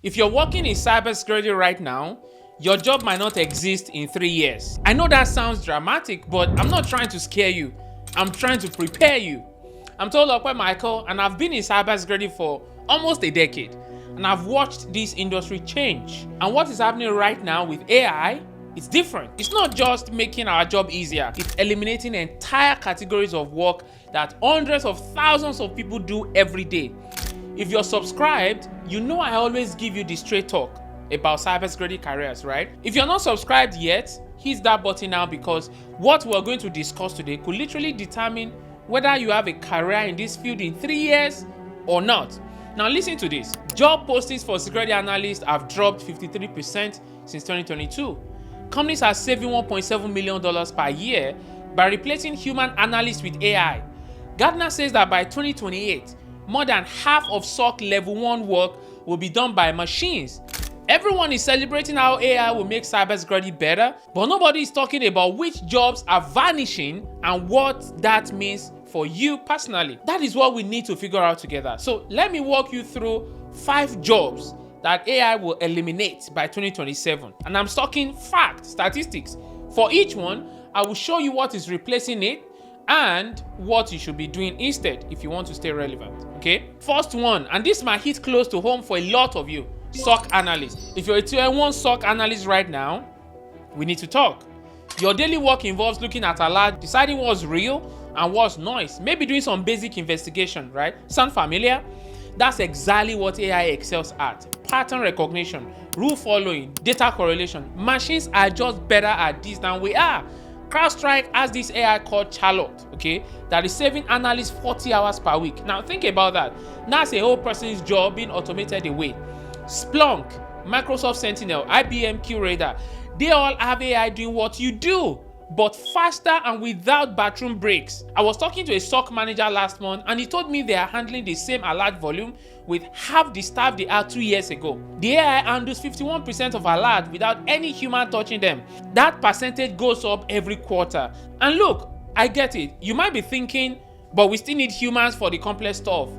If you're working in cybersecurity right now, your job might not exist in 3 years. I know that sounds dramatic, but I'm not trying to scare you. I'm trying to prepare you. I'm Tolulope Michael, and I've been in cybersecurity for almost a decade, and I've watched this industry change. And what is happening right now with AI, it's different. It's not just making our job easier, it's eliminating entire categories of work that hundreds of thousands of people do every day. If you're subscribed, you know I always give you the straight talk about cybersecurity careers, right? If you're not subscribed yet, hit that button now, because what we're going to discuss today could literally determine whether you have a career in this field in 3 years or not. Now listen to this. Job postings for security analysts have dropped 53% since 2022. Companies are saving $1.7 million per year by replacing human analysts with AI. Gartner says that by 2028, more than half of SOC level 1 work will be done by machines. Everyone is celebrating how AI will make cybersecurity better, but nobody is talking about which jobs are vanishing and what that means for you personally. That is what we need to figure out together. So let me walk you through 5 jobs that AI will eliminate by 2027. And I'm talking facts, statistics. For each one, I will show you what is replacing it and what you should be doing instead if you want to stay relevant. Okay, first one, and this might hit close to home for a lot of you: SOC analyst. If you're a tier 1 SOC analyst right now, we need to talk. Your daily work involves looking at alert, deciding what's real and what's noise, maybe doing some basic investigation, right? Sound familiar? That's exactly what AI excels at: pattern recognition, rule following, data correlation. Machines are just better at this than we are. CrowdStrike has this AI called Charlotte, okay, that is saving analysts 40 hours per week. Now think about that. That's a whole person's job being automated away. Splunk, Microsoft Sentinel, IBM QRadar, they all have AI doing what you do, but faster and without bathroom breaks. I was talking to a SOC manager last month, and he told me they are handling the same alert volume with half the staff they had 2 years ago. The AI handles 51% of alert without any human touching them. That percentage goes up every quarter. And look, I get it. You might be thinking, but we still need humans for the complex stuff.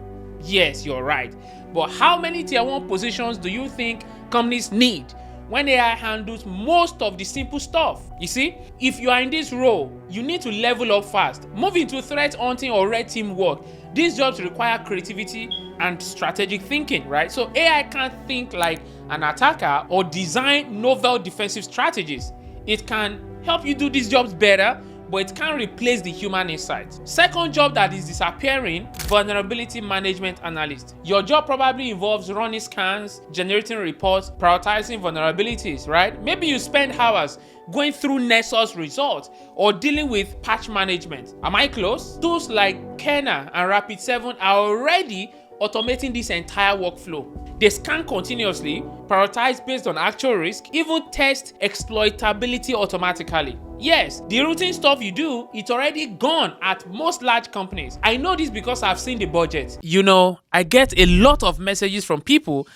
Yes, you're right. But how many tier 1 positions do you think companies need when AI handles most of the simple stuff? You see, if you are in this role, you need to level up fast. Move into threat hunting or red team work. These jobs require creativity and strategic thinking, right? So AI can't think like an attacker or design novel defensive strategies. It can help you do these jobs better, but it can't replace the human insight. Second job that is disappearing: vulnerability management analyst. Your job probably involves running scans, generating reports, prioritizing vulnerabilities, right? Maybe you spend hours going through Nessus results or dealing with patch management. Am I close? Tools like Kenna and Rapid7 are already automating this entire workflow. They scan continuously, prioritize based on actual risk, even test exploitability automatically. Yes, the routine stuff you do, it's already gone at most large companies. I know this because I've seen the budget. You know, I get a lot of messages from people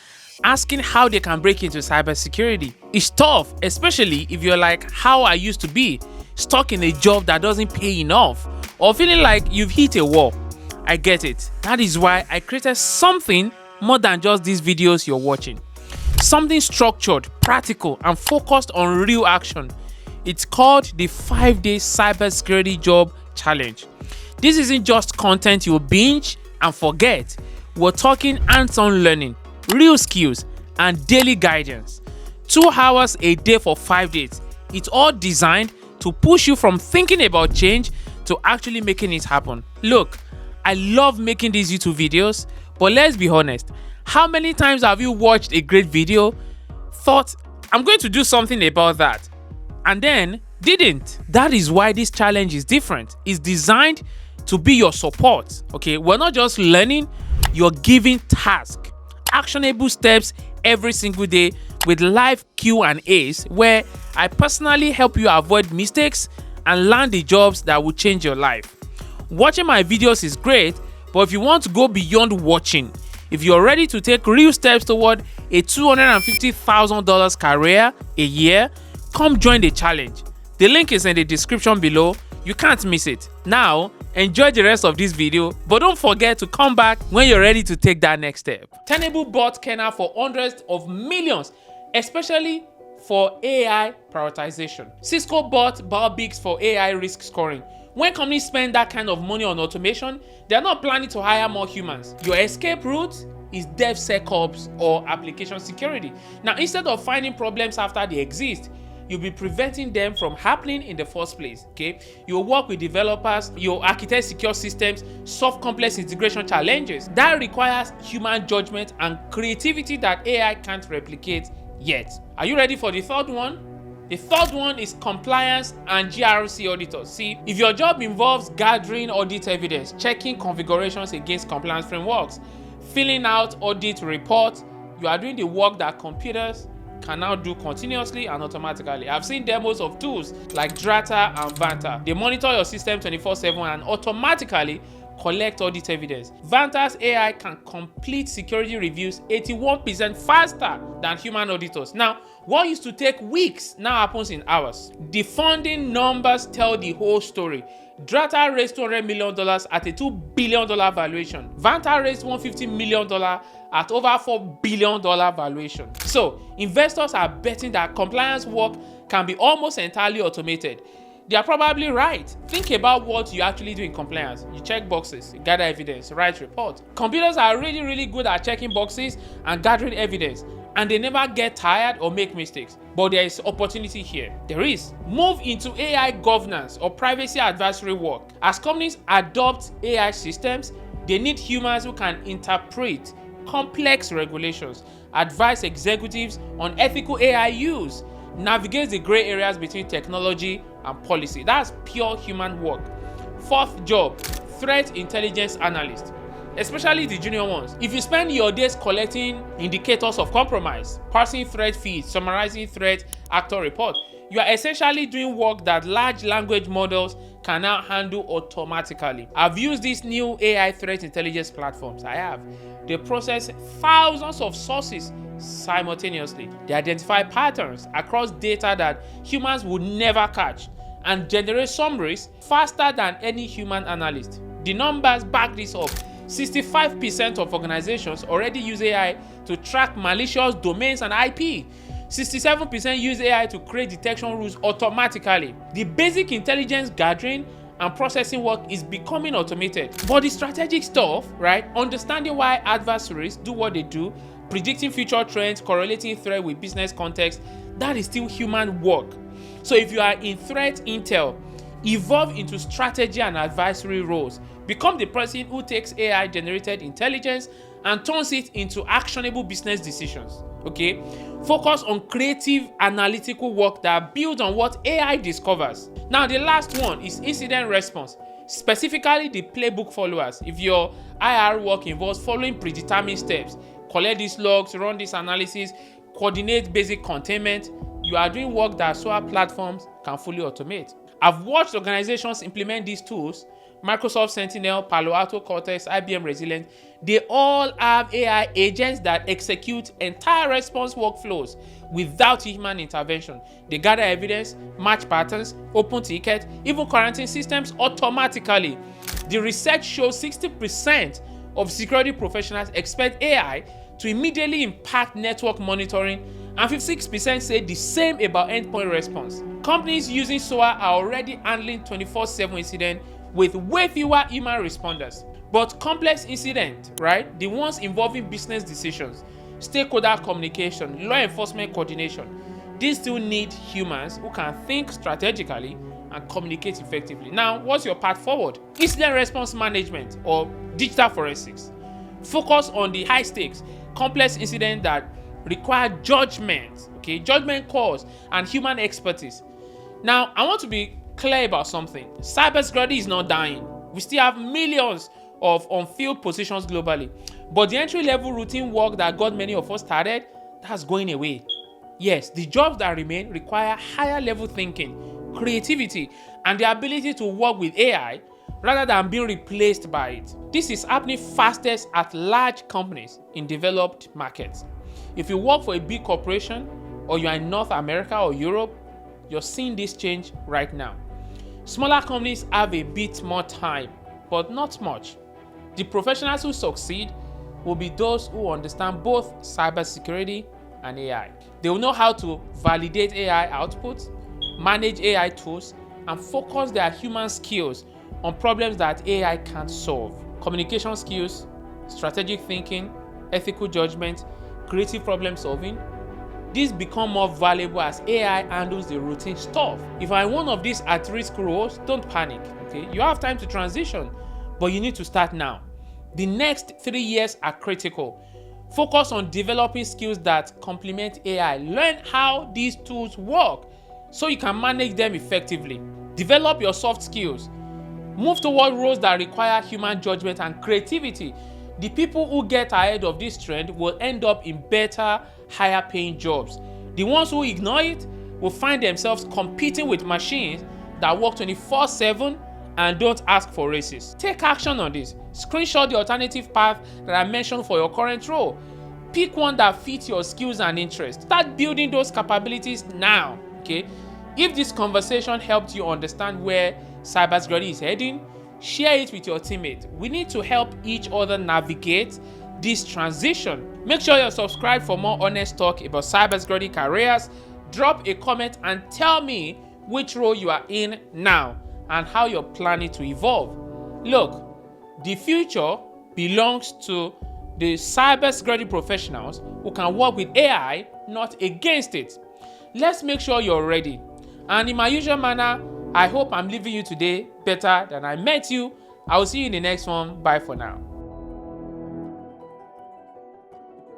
asking how they can break into cybersecurity. It's tough, especially if you're like how I used to be, stuck in a job that doesn't pay enough, or feeling like you've hit a wall. I get it. That is why I created something more than just these videos you're watching. Something structured, practical, and focused on real action. It's called the 5-day cybersecurity job challenge. This isn't just content you'll binge and forget. We're talking hands-on learning, real skills, and daily guidance. 2 hours a day for 5 days. It's all designed to push you from thinking about change to actually making it happen. Look, I love making these YouTube videos, but let's be honest, how many times have you watched a great video, thought, I'm going to do something about that, and then didn't? That is why this challenge is different. It's designed to be your support, okay? We're not just learning, you're giving tasks, actionable steps every single day with live Q&As where I personally help you avoid mistakes and land the jobs that will change your life. Watching my videos is great, but if you want to go beyond watching, if you're ready to take real steps toward a $250,000 career a year, come join the challenge. The link is in the description below. You can't miss it. Now, enjoy the rest of this video, but don't forget to come back when you're ready to take that next step. Tenable bought kernel for hundreds of millions, especially for AI prioritization. Cisco bought Balbix for AI risk scoring. When companies spend that kind of money on automation, they're not planning to hire more humans. Your escape route is DevSecOps or application security. Now, instead of finding problems after they exist, you'll be preventing them from happening in the first place. Okay, you'll work with developers, you'll architect secure systems, solve complex integration challenges. That requires human judgment and creativity that AI can't replicate yet. Are you ready for the third one? The third one is compliance and GRC auditors. See, if your job involves gathering audit evidence, checking configurations against compliance frameworks, filling out audit reports, you are doing the work that computers can now do continuously and automatically. I've seen demos of tools like Drata and Vanta. They monitor your system 24/7 and automatically collect audit evidence. Vanta's AI can complete security reviews 81% faster than human auditors. Now, what used to take weeks now happens in hours. The funding numbers tell the whole story. Drata raised $200 million at a $2 billion valuation. Vanta raised $150 million at over $4 billion valuation. So, investors are betting that compliance work can be almost entirely automated. They are probably right. Think about what you actually do in compliance. You check boxes, you gather evidence, write reports. Computers are really good at checking boxes and gathering evidence, and they never get tired or make mistakes. But there is opportunity here. There is. Move into AI governance or privacy advisory work. As companies adopt AI systems, they need humans who can interpret complex regulations, advise executives on ethical AI use, navigate the gray areas between technology and policy. That's pure human work. Fourth job, threat intelligence analyst, especially the junior ones. If you spend your days collecting indicators of compromise, parsing threat feeds, summarizing threat actor report, you are essentially doing work that large language models can now handle automatically. I've used these new AI threat intelligence platforms. I have. They process thousands of sources simultaneously. They identify patterns across data that humans would never catch and generate summaries faster than any human analyst. The numbers back this up. 65% of organizations already use AI to track malicious domains and IP. 67% use AI to create detection rules automatically. The basic intelligence gathering and processing work is becoming automated. But the strategic stuff, right? Understanding why adversaries do what they do, predicting future trends, correlating threat with business context, that is still human work. So if you are in threat intel, evolve into strategy and advisory roles. Become the person who takes AI generated intelligence and turns it into actionable business decisions. Okay? Focus on creative analytical work that builds on what AI discovers. Now, the last one is incident response, specifically the playbook followers. If your IR work involves following predetermined steps, collect these logs, run this analysis, coordinate basic containment, you are doing work that SOA platforms can fully automate. I've watched organizations implement these tools. Microsoft Sentinel, Palo Alto Cortex, IBM Resilient, they all have AI agents that execute entire response workflows without human intervention. They gather evidence, match patterns, open tickets, even quarantine systems automatically. The research shows 60% of security professionals expect AI to immediately impact network monitoring, and 56% say the same about endpoint response. Companies using SOA are already handling 24/7 incidents with way fewer human responders. But complex incidents, right? The ones involving business decisions, stakeholder communication, law enforcement coordination, these still need humans who can think strategically and communicate effectively. Now, what's your path forward? Incident response management or digital forensics. Focus on the high stakes, complex incidents that require judgment, okay, judgment calls and human expertise. Now, I want to be clear about something. Cybersecurity is not dying. We still have millions of unfilled positions globally. But the entry-level routine work that got many of us started, that's going away. Yes, the jobs that remain require higher level thinking, creativity, and the ability to work with AI rather than being replaced by it. This is happening fastest at large companies in developed markets. If you work for a big corporation or you are in North America or Europe, you're seeing this change right now. Smaller companies have a bit more time, but not much. The professionals who succeed will be those who understand both cybersecurity and AI. They will know how to validate AI outputs, manage AI tools, and focus their human skills on problems that AI can't solve. Communication skills, strategic thinking, ethical judgment, creative problem solving. These become more valuable as AI handles the routine stuff. If I'm one of these at-risk roles, don't panic, okay? You have time to transition, but you need to start now. The next 3 years are critical. Focus on developing skills that complement AI. Learn how these tools work so you can manage them effectively. Develop your soft skills. Move toward roles that require human judgment and creativity. The people who get ahead of this trend will end up in better, higher paying jobs. The ones who ignore it will find themselves competing with machines that work 24/7 and don't ask for raises. Take action on this. Screenshot the alternative path that I mentioned for your current role. Pick one that fits your skills and interests. Start building those capabilities now, okay? If this conversation helped you understand where cybersecurity is heading, share it with your teammates. We need to help each other navigate this transition. Make sure you're subscribed for more honest talk about cybersecurity careers. Drop a comment and tell me which role you are in now and how you're planning to evolve. Look, the future belongs to the cybersecurity professionals who can work with AI, not against it. Let's make sure you're ready. And in my usual manner, I hope I'm leaving you today better than I met you. I will see you in the next one. Bye for now.